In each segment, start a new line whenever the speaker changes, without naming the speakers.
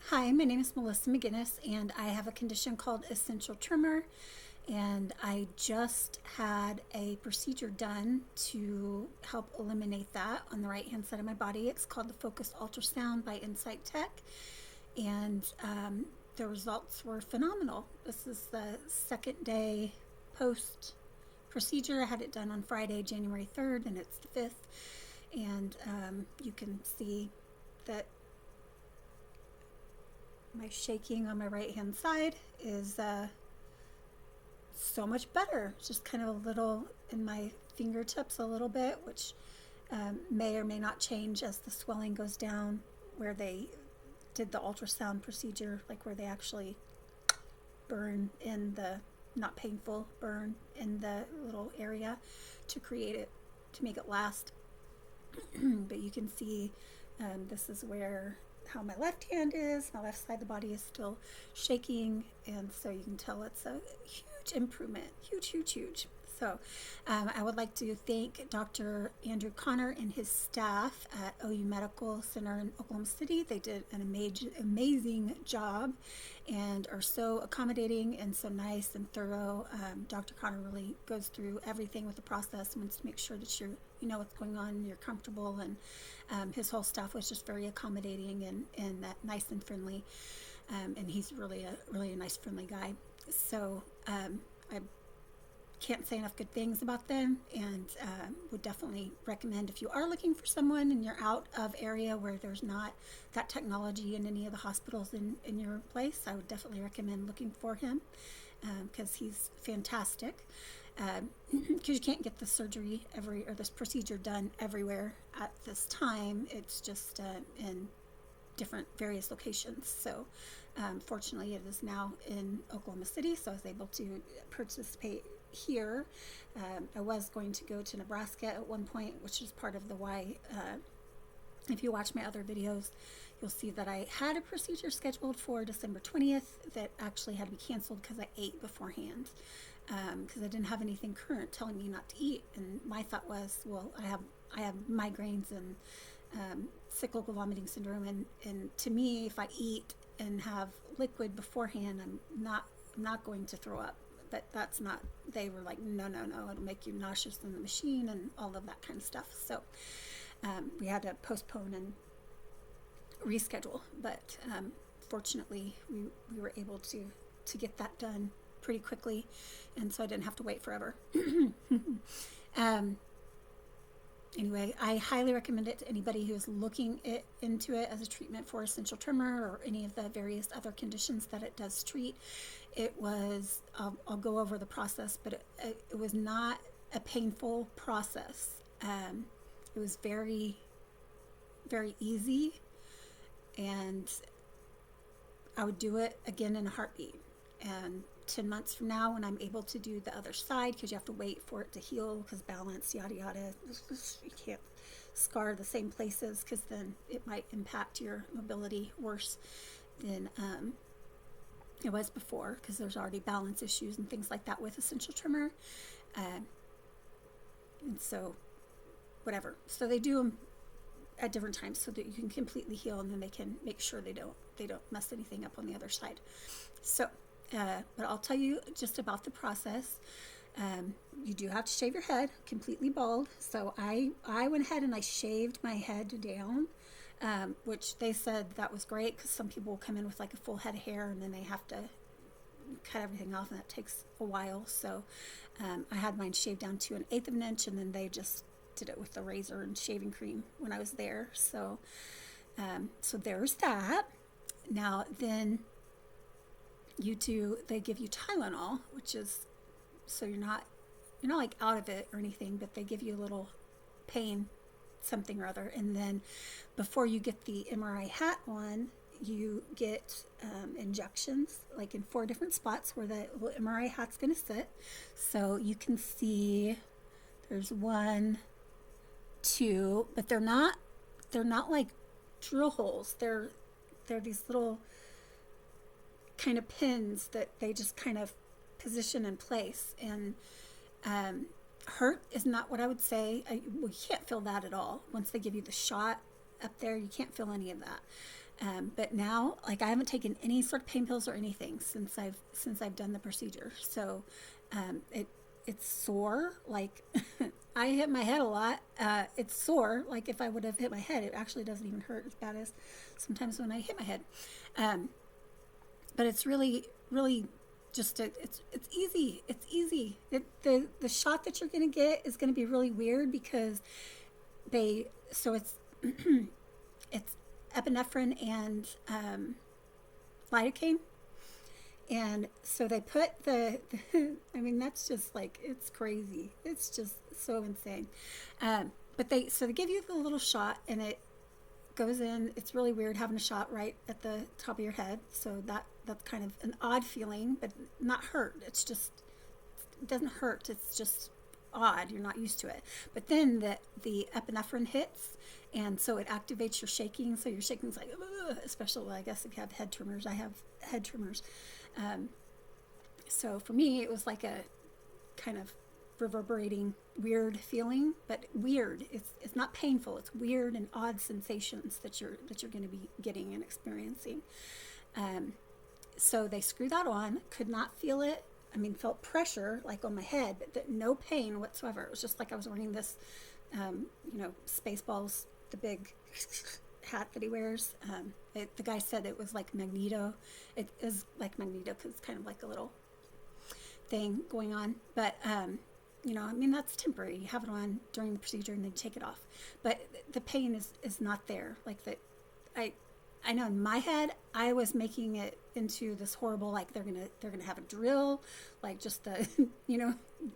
Hi, my name is Melissa McGinnis, and I have a condition called essential tremor. And I just had a procedure done to help eliminate that on the right hand side of my body. It's called the Focused Ultrasound by Insight Tech, and the results were phenomenal. This is the second day post procedure. I had it done on Friday, January 3rd, and it's the 5th. And you can see that my shaking on my right hand side is so much better. It's just kind of a little in my fingertips a little bit, which may or may not change as the swelling goes down where they did the ultrasound procedure, like where they actually burn in the, not painful, burn in the little area to create it, to make it last. But you can see this is where how my left hand is. My left side of the body is still shaking, and so you can tell it's a huge improvement. Huge. So I would like to thank Dr. Andrew Connor and his staff at OU Medical Center in Oklahoma City. They did an amazing job and are so accommodating and so nice and thorough. Dr. Connor really goes through everything with the process and wants to make sure that you know what's going on and you're comfortable, and his whole staff was just very accommodating and nice and friendly, and he's really a nice, friendly guy. So I can't say enough good things about them, and would definitely recommend, if you are looking for someone and you're out of area where there's not that technology in any of the hospitals in your place, I would definitely recommend looking for him, because he's fantastic. Because you can't get the surgery or this procedure done everywhere at this time. It's just in different various locations. So fortunately it is now in Oklahoma City, so I was able to participate here. I was going to go to Nebraska at one point, which is part of the why. If you watch my other videos, you'll see that I had a procedure scheduled for December 20th that actually had to be canceled because I ate beforehand, because I didn't have anything current telling me not to eat. And my thought was, well, I have migraines and cyclical vomiting syndrome, and to me, if I eat and have liquid beforehand, I'm not going to throw up. But that's not, they were like, no, it'll make you nauseous in the machine and all of that kind of stuff. So we had to postpone and reschedule, but fortunately we were able to get that done pretty quickly, and so I didn't have to wait forever. Anyway, I highly recommend it to anybody who's looking into it as a treatment for essential tremor or any of the various other conditions that it does treat. It was, I'll go over the process, but it was not a painful process. It was very, very easy, and I would do it again in a heartbeat. And 10 months from now, when I'm able to do the other side, because you have to wait for it to heal, because balance, yada yada, you can't scar the same places, because then it might impact your mobility worse than it was before, because there's already balance issues and things like that with essential tremor. And so whatever, so they do them at different times so that you can completely heal, and then they can make sure they don't mess anything up on the other side. So but I'll tell you just about the process. You do have to shave your head completely bald. So I went ahead and I shaved my head down, which they said that was great, because some people will come in with like a full head of hair and then they have to cut everything off, and that takes a while. So I had mine shaved down to 1/8 of an inch, and then they just did it with the razor and shaving cream when I was there. So so there's that. Now then, they give you Tylenol, which is, so you're not like out of it or anything, but they give you a little pain something or other. And then before you get the MRI hat on, you get injections like in 4 different spots where the little MRI hat's going to sit. So you can see there's 1, 2, but they're not like drill holes. They're these little kind of pins that they just kind of position in place. And hurt is not what I would say. We can't feel that at all. Once they give you the shot up there, you can't feel any of that. But now, like, I haven't taken any sort of pain pills or anything since I've done the procedure. So it's sore. Like I hit my head a lot. It's sore. Like if I would have hit my head, it actually doesn't even hurt as bad as sometimes when I hit my head. But it's really, really just it's easy. It's easy. The shot that you're gonna get is gonna be really weird because it's it's epinephrine and lidocaine. And so they put I mean, that's just like, it's crazy. It's just so insane. But they give you the little shot and it goes in. It's really weird having a shot right at the top of your head. So that's kind of an odd feeling, but not hurt. It doesn't hurt. It's just odd. You're not used to it. But then the epinephrine hits, and so it activates your shaking. So your shaking's like, especially, I guess, if you have head tremors. I have head tremors. So for me, it was like a kind of reverberating, weird feeling, but weird. It's not painful. It's weird and odd sensations that you're going to be getting and experiencing. So they screw that on. Could not feel it. I mean, felt pressure like on my head, but no pain whatsoever. It was just like I was wearing this, Spaceballs, the big hat that he wears. The guy said it was like Magneto. It is like Magneto because it's kind of like a little thing going on. But, I mean, that's temporary. You have it on during the procedure and then take it off. But the pain is not there. Like that, I know in my head, I was making it into this horrible, like they're gonna have a drill, like just the,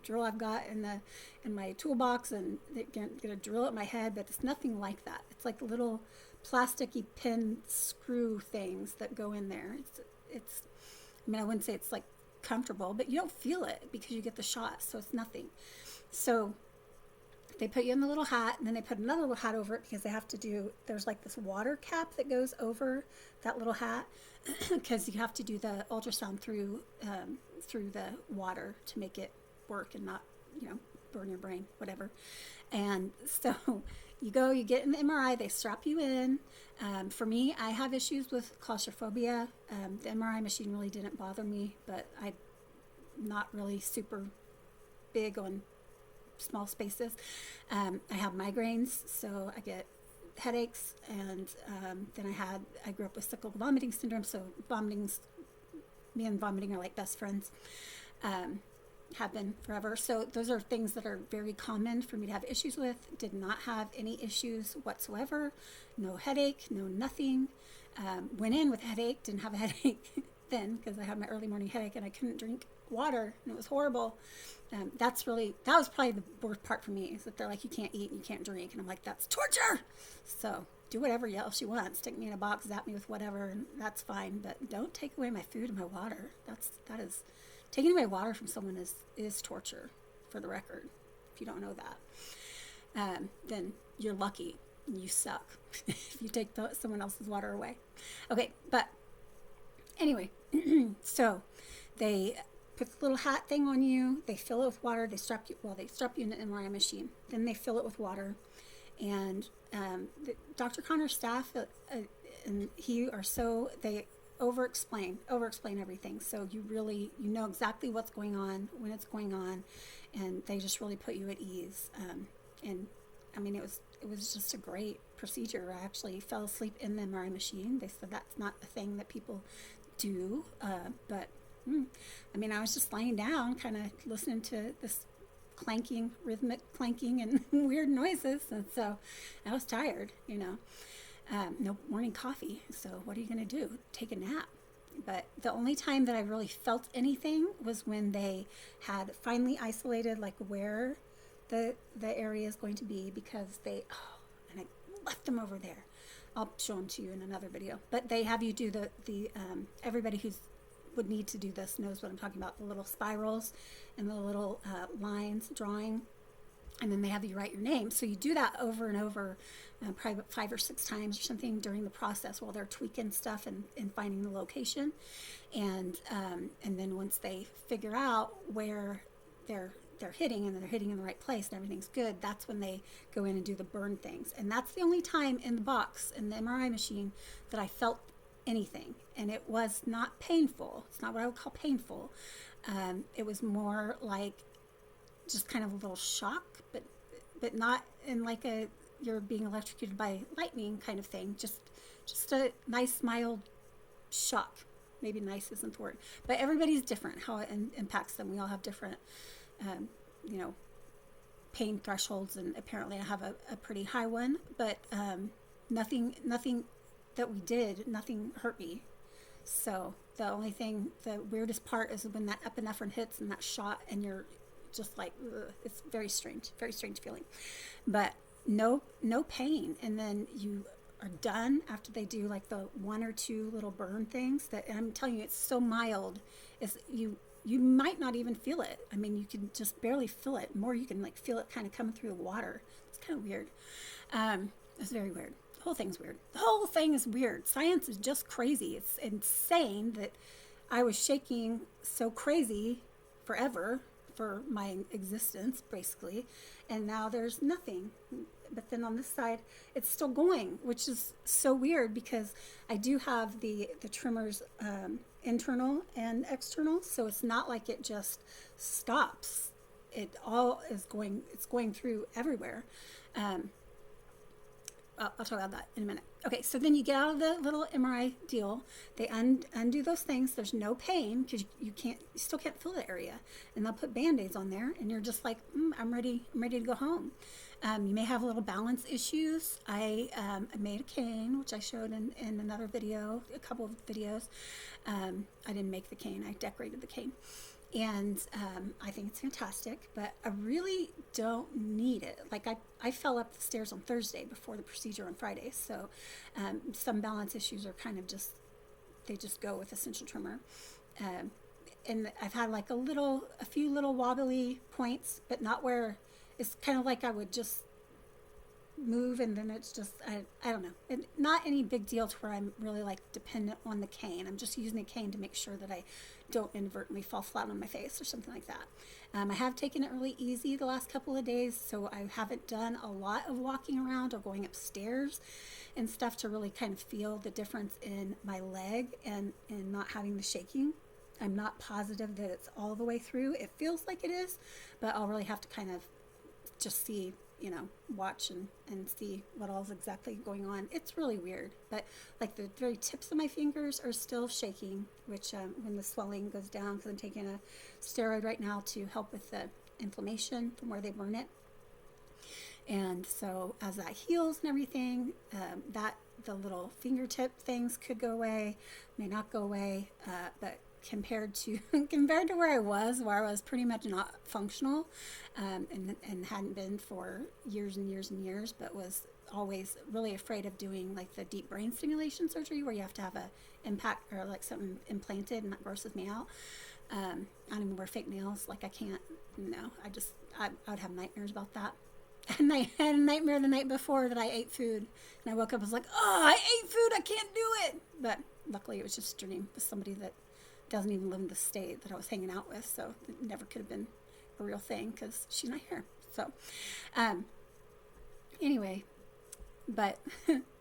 drill I've got in my toolbox, and they're gonna drill at my head, but it's nothing like that. It's like little plasticky pin screw things that go in there. It's I mean, I wouldn't say it's like comfortable, but you don't feel it because you get the shot, so it's nothing. So they put you in the little hat, and then they put another little hat over it because they have to there's like this water cap that goes over that little hat because you have to do the ultrasound through the water to make it work and not, burn your brain, whatever. And so you get in the MRI, they strap you in. For me, I have issues with claustrophobia. The MRI machine really didn't bother me, but I'm not really super big on small spaces. I have migraines, so I get headaches, and then I grew up with cyclical vomiting syndrome, so me and vomiting are like best friends. Have been forever. So those are things that are very common for me to have issues with. Did not have any issues whatsoever. No headache, no nothing. Went in with a headache, didn't have a headache then because I had my early morning headache and I couldn't drink water and it was horrible. That was probably the worst part for me, is that they're like, you can't eat and you can't drink, and I'm like, that's torture. So do whatever else you want. Stick me in a box, zap me with whatever, and that's fine, but don't take away my food and my water. That is taking away water from someone is torture, for the record. If you don't know that, then you're lucky and you suck if you take someone else's water away. Okay, but anyway, so they put the little hat thing on you, they fill it with water, they strap you in an MRI machine, then they fill it with water, and Dr. Connor's staff and they over-explain everything, so you know exactly what's going on, when it's going on, and they just really put you at ease. And I mean, it was just a great procedure. I actually fell asleep in the MRI machine. They said that's not a thing that people do, but I mean, I was just laying down, kind of listening to this rhythmic clanking and weird noises, and so I was tired, no morning coffee, so what are you going to do? Take a nap. But the only time that I really felt anything was when they had finally isolated, like, where the area is going to be, because and I left them over there. I'll show them to you in another video, but they have you do the everybody would need to do this knows what I'm talking about, the little spirals and the little lines drawing, and then they have you write your name. So you do that over and over, probably 5 or 6 times or something during the process while they're tweaking stuff and finding the location, and then once they figure out where they're they're hitting and they're hitting in the right place and everything's good, that's when they go in and do the burn things. And that's the only time in the box, in the MRI machine, that I felt anything. And it was not painful. It's not what I would call painful. It was more like just kind of a little shock, but not in like a you're being electrocuted by lightning kind of thing. Just a nice, mild shock. Maybe nice isn't the word, but everybody's different how it impacts them. We all have different, pain thresholds, and apparently I have a pretty high one, but nothing that we did, nothing hurt me. So the only thing, the weirdest part is when that epinephrine hits and that shot, and you're just like, ugh, it's very strange feeling, but no pain. And then you are done after they do like the 1 or 2 little burn things that, and I'm telling you, it's so mild, is you might not even feel it. I mean, you can just barely feel it. More, you can like feel it kind of coming through the water. It's kind of weird. It's very weird. The whole thing's weird. The whole thing is weird. Science is just crazy. It's insane that I was shaking so crazy forever for my existence, basically, and now there's nothing. But then on this side, it's still going, which is so weird because I do have the tremors internal and external, so it's not like it just stops. It all is going, it's going through everywhere. I'll talk about that in a minute. Okay, so then you get out of the little MRI deal. They undo those things. There's no pain because you still can't feel the area, and they'll put Band-Aids on there, and you're just like, I'm ready to go home. You may have little balance issues. I made a cane, which I showed in another video, a couple of videos. I didn't make the cane. I decorated the cane. And I think it's fantastic, but I really don't need it. Like I fell up the stairs on Thursday before the procedure on Friday, so some balance issues are kind of they just go with essential tremor. And I've had like a few little wobbly points, but not where it's kind of like I would just move and then it's just, I don't know. And not any big deal to where I'm really like dependent on the cane. I'm just using the cane to make sure that I don't inadvertently fall flat on my face or something like that. I have taken it really easy the last couple of days, so I haven't done a lot of walking around or going upstairs and stuff to really kind of feel the difference in my leg and not having the shaking. I'm not positive that it's all the way through. It feels like it is, but I'll really have to kind of just see, watch and see what all's exactly going on. It's really weird, but like the very tips of my fingers are still shaking, which when the swelling goes down, because I'm taking a steroid right now to help with the inflammation from where they burn it. And so as that heals and everything, the little fingertip things could go away, may not go away, but compared to where I was pretty much not functional, and hadn't been for years and years and years, but was always really afraid of doing like the deep brain stimulation surgery where you have to have a impact or like something implanted, and that grosses me out. I don't even wear fake nails. Like I can't, I would have nightmares about that. And I had a nightmare the night before that I ate food, and I woke up and was like, I ate food, I can't do it. But luckily it was just a dream with somebody that doesn't even live in the state that I was hanging out with, so it never could have been a real thing because she's not here. So anyway, but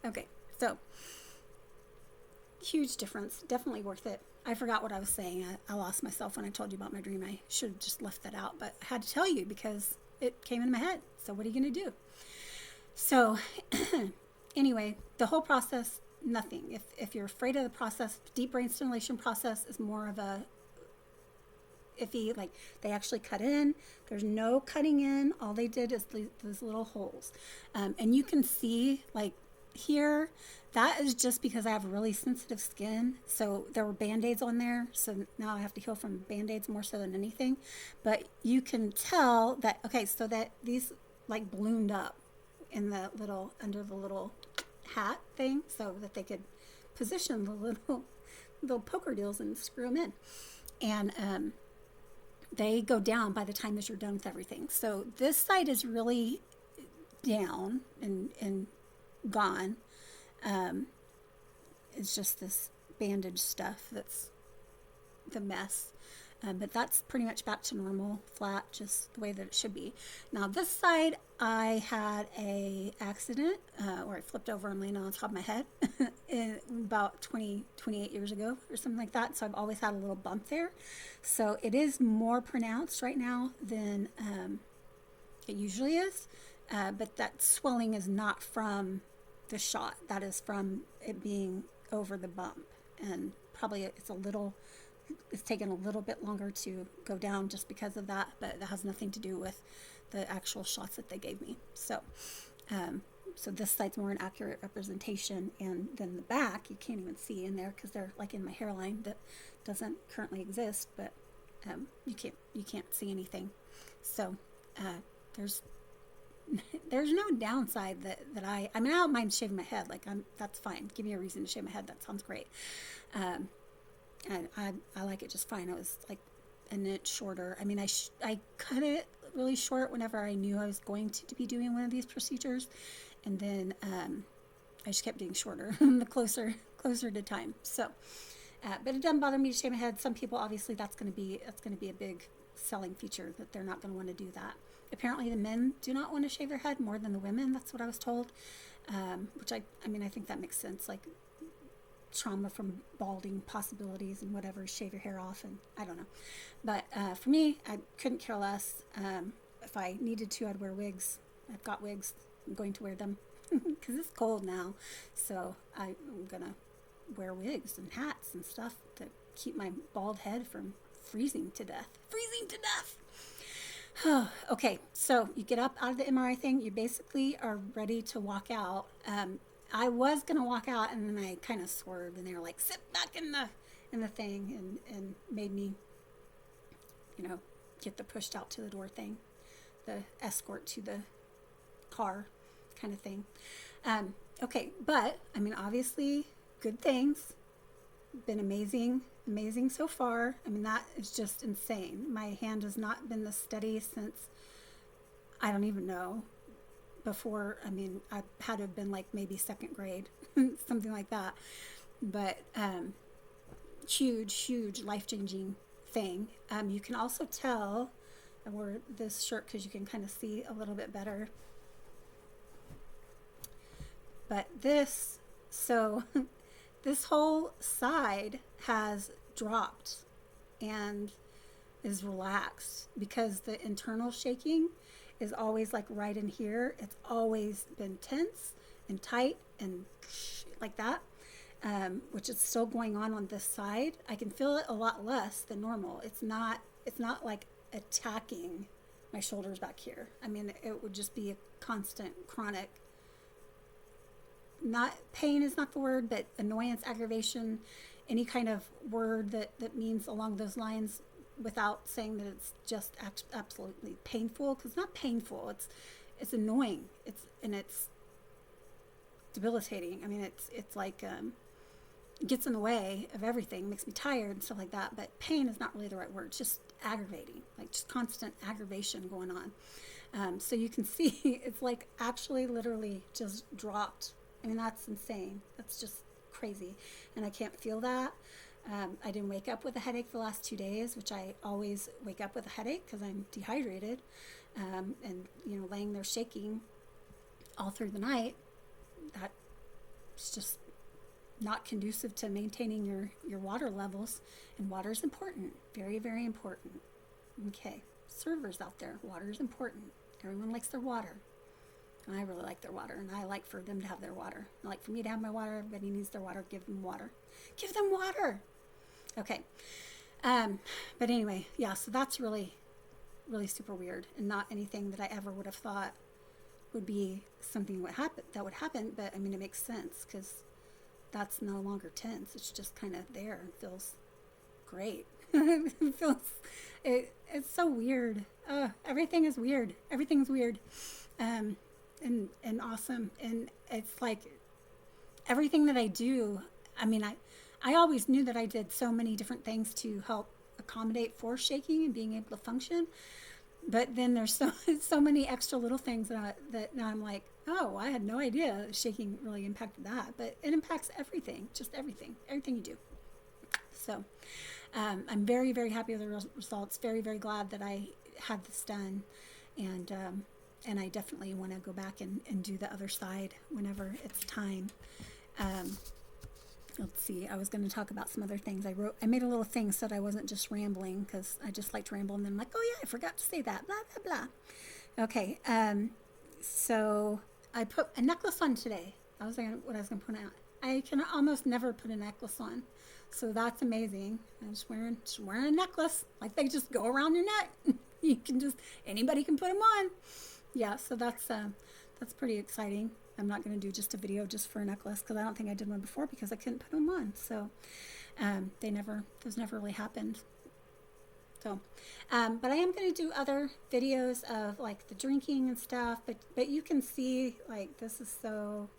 okay, so huge difference, definitely worth it. I forgot what I was saying. I lost myself when I told you about my dream. I should have just left that out, but I had to tell you because it came in my head. So what are you going to do? So anyway, the whole process, nothing. If you're afraid of the process, deep brain stimulation process is more of a iffy. Like they actually cut in. There's no cutting in. All they did is these little holes, and you can see like here. That is just because I have really sensitive skin. So there were Band-Aids on there. So now I have to heal from Band-Aids more so than anything. But you can tell that, okay, so that these like ballooned up in the under the little hat thing so that they could position the little poker deals and screw them in. And they go down by the time that you're done with everything. So this side is really down and gone. It's just this bandage stuff that's the mess. But that's pretty much back to normal, flat, just the way that it should be. Now this side, I had a accident where I flipped over and landed on top of my head about 28 years ago or something like that. So I've always had a little bump there. So it is more pronounced right now than it usually is. But that swelling is not from the shot. That is from it being over the bump. And probably it's taken a little bit longer to go down just because of that, but that has nothing to do with the actual shots that they gave me. So so this side's more an accurate representation, and then the back you can't even see in there because they're like in my hairline that doesn't currently exist, but you can't see anything. So there's no downside that I mean, I don't mind shaving my head. Like, that's fine. Give me a reason to shave my head. That sounds great. And I like it just fine. It was like an inch shorter. I mean, I cut it really short whenever I knew I was going to be doing one of these procedures. And then I just kept getting shorter the closer to time. So, but it doesn't bother me to shave my head. Some people, obviously, that's going to be a big selling feature, that they're not going to want to do that. Apparently the men do not want to shave their head more than the women. That's what I was told, which I mean, I think that makes sense. Like, trauma from balding possibilities and whatever, shave your hair off, and I don't know. But for me, I couldn't care less. If I needed to, I'd wear wigs. I've got wigs. I'm going to wear them because it's cold now. So I'm going to wear wigs and hats and stuff to keep my bald head from freezing to death. Freezing to death! Okay, so you get up out of the MRI thing. You basically are ready to walk out. I was gonna walk out, and then I kind of swerved, and they were like, "Sit back in the thing," and made me, get the pushed out to the door thing, the escort to the car kind of thing. Okay, but I mean, obviously, good things. Been amazing so far. I mean, that is just insane. My hand has not been this steady since, I don't even know, before. I mean, I had to have been like maybe second grade, something like that. But huge life-changing thing. You can also tell, I wore this shirt because you can kind of see a little bit better. But this whole side has dropped and is relaxed, because the internal shaking is always like right in here. It's always been tense and tight and like that, which is still going on this side. I can feel it a lot less than normal. It's not like attacking my shoulders back here. I mean, it would just be a constant chronic, not pain is not the word, but annoyance, aggravation, any kind of word that means along those lines, without saying that it's just absolutely painful, because it's not painful. It's annoying. It's debilitating. I mean, it's like it gets in the way of everything, makes me tired and stuff like that. But pain is not really the right word. It's just aggravating, like just constant aggravation going on. So you can see it's like actually literally just dropped. I mean, that's insane. That's just crazy. And I can't feel that. I didn't wake up with a headache the last 2 days, which I always wake up with a headache because I'm dehydrated. And, laying there shaking all through the night, that's just not conducive to maintaining your water levels. And water is important. Very, very important. Okay. Servers out there, water is important. Everyone likes their water. And I really like their water, and I like for them to have their water. I like for me to have my water. Everybody needs their water. Give them water. Give them water. Okay. But anyway, yeah, so that's really, really super weird, and not anything that I ever would have thought would be something that would happen. But I mean, it makes sense, because that's no longer tense. It's just kind of there and feels great. It's so weird. Everything is weird. Everything's weird. And awesome. And it's like everything that I do, I mean, I always knew that I did so many different things to help accommodate for shaking and being able to function. But then there's so many extra little things that now I'm like, oh, I had no idea shaking really impacted that. But it impacts everything, just everything you do. So I'm very, very happy with the results. Very, very glad that I had this done. And I definitely want to go back and do the other side whenever it's time. Let's see, I was going to talk about some other things. I made a little thing so that I wasn't just rambling, because I just like to ramble, and then I'm like, oh yeah, I forgot to say that, blah, blah, blah. Okay, so I put a necklace on today. I was thinking what I was going to put on. I can almost never put a necklace on, so that's amazing. I'm just wearing a necklace, like they just go around your neck. You can just, anybody can put them on. Yeah, so that's pretty exciting. I'm not going to do just a video just for a necklace, because I don't think I did one before because I couldn't put them on. So those never really happened. So, but I am going to do other videos of like the drinking and stuff, but you can see like this is so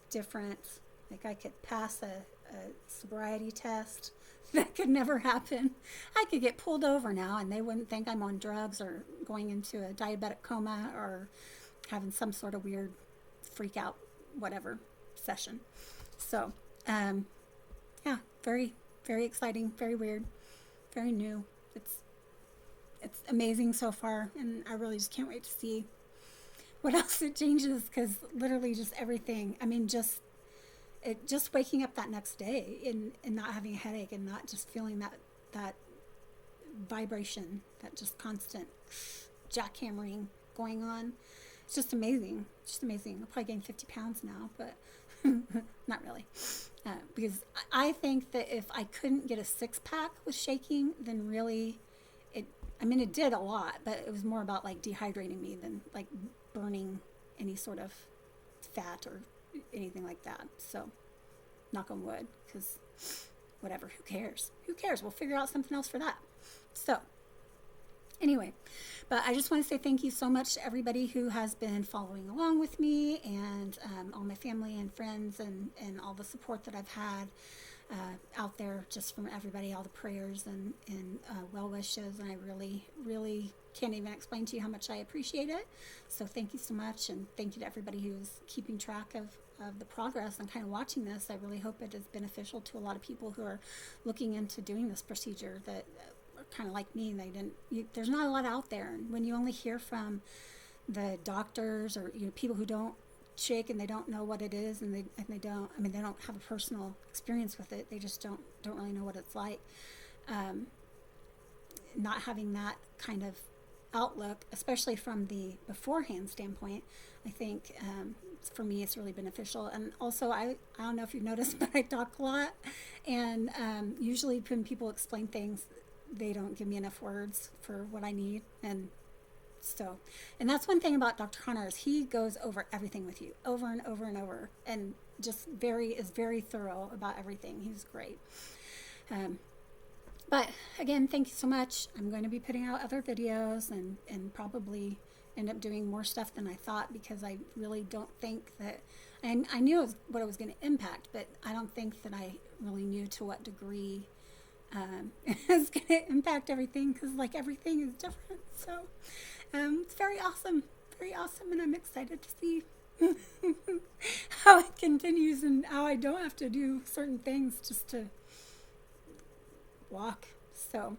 different. Like I could pass a sobriety test. That could never happen. I could get pulled over now and they wouldn't think I'm on drugs or going into a diabetic coma or having some sort of weird freak out whatever session. So yeah, very, very exciting, very weird, very new. It's amazing so far, and I really just can't wait to see what else it changes, because literally just everything. I mean, just waking up that next day and not having a headache and not just feeling that vibration, that just constant jackhammering going on. It's just amazing. Just amazing. I'm probably getting 50 pounds now, but not really. Because I think that if I couldn't get a 6-pack with shaking, then really it did a lot, but it was more about like dehydrating me than like burning any sort of fat or anything like that. So knock on wood, because whatever, who cares? Who cares? We'll figure out something else for that. So anyway, but I just want to say thank you so much to everybody who has been following along with me, and all my family and friends, and all the support that I've had out there, just from everybody, all the prayers and well wishes, and I really, really can't even explain to you how much I appreciate it. So thank you so much, and thank you to everybody who's keeping track of the progress and kind of watching this. I really hope it is beneficial to a lot of people who are looking into doing this procedure that are kind of like me. There's not a lot out there, and when you only hear from the doctors or people who don't shake and they don't know what it is, and they don't have a personal experience with it, they just don't really know what it's like. Not having that kind of outlook, especially from the beforehand standpoint, I think for me it's really beneficial. And also I don't know if you've noticed, but I talk a lot, and usually when people explain things, they don't give me enough words for what I need. And that's one thing about Dr. Connor, is he goes over everything with you over and over and over, and just is very thorough about everything. He's great. But again, thank you so much. I'm going to be putting out other videos and probably end up doing more stuff than I thought, because I really don't think that, and I knew what it was going to impact, but I don't think that I really knew to what degree it's going to impact everything, because like everything is different. So it's very awesome, and I'm excited to see how it continues and how I don't have to do certain things just to walk, so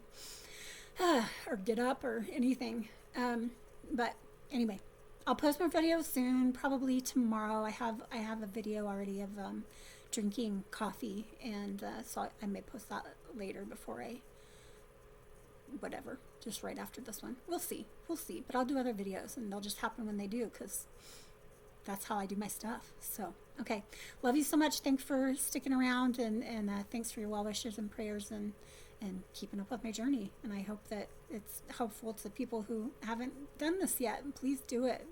or get up or anything. But anyway, I'll post more videos soon, probably tomorrow. I have a video already of drinking coffee, and so I may post that later before whatever, just right after this one. We'll see, but I'll do other videos, and they'll just happen when they do, because that's how I do my stuff. So okay, love you so much. Thanks for sticking around, and thanks for your well wishes and prayers, and keeping up with my journey. And I hope that it's helpful to people who haven't done this yet. And please do it.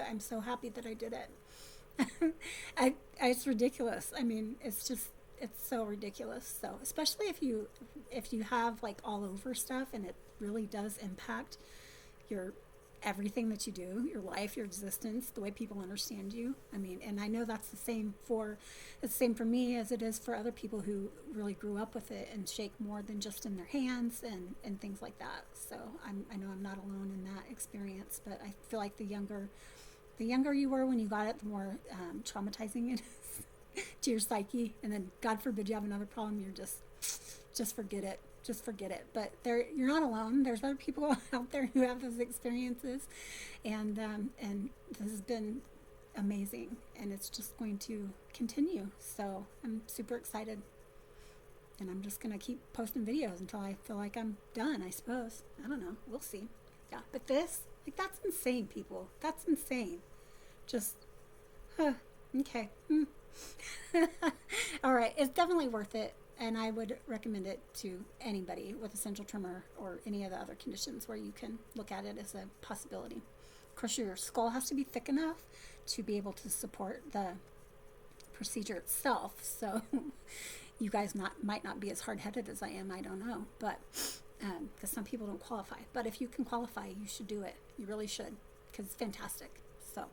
I'm so happy that I did it. It's ridiculous. I mean, it's so ridiculous. So especially if you have like all over stuff, and it really does impact your everything that you do, your life, your existence, the way people understand you. I mean, and I know that's the same for me as it is for other people who really grew up with it and shake more than just in their hands and things like that. So I know I'm not alone in that experience, but I feel like the younger you were when you got it, the more traumatizing it is to your psyche. And then God forbid you have another problem, you're just just forget it. Just forget it. But you're not alone. There's other people out there who have those experiences, and this has been amazing, and it's just going to continue. So I'm super excited, and I'm just gonna keep posting videos until I feel like I'm done, I suppose. I don't know. We'll see. Yeah, but this, like, that's insane, people. That's insane. Just, okay. All right, it's definitely worth it, and I would recommend it to anybody with essential tremor or any of the other conditions where you can look at it as a possibility. Of course, your skull has to be thick enough to be able to support the procedure itself. So you guys might not be as hard-headed as I am. I don't know, but because some people don't qualify. But if you can qualify, you should do it. You really should, because it's fantastic. So,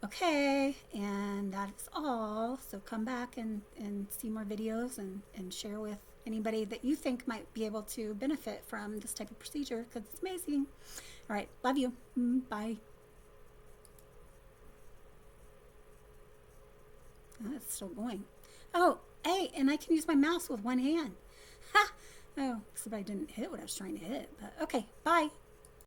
okay, and that's all. So come back and see more videos and share with anybody that you think might be able to benefit from this type of procedure, because it's amazing. All right, love you. Bye. Oh, it's still going. Oh, hey, and I can use my mouse with one hand. Ha! Oh, except I didn't hit what I was trying to hit. But okay, bye.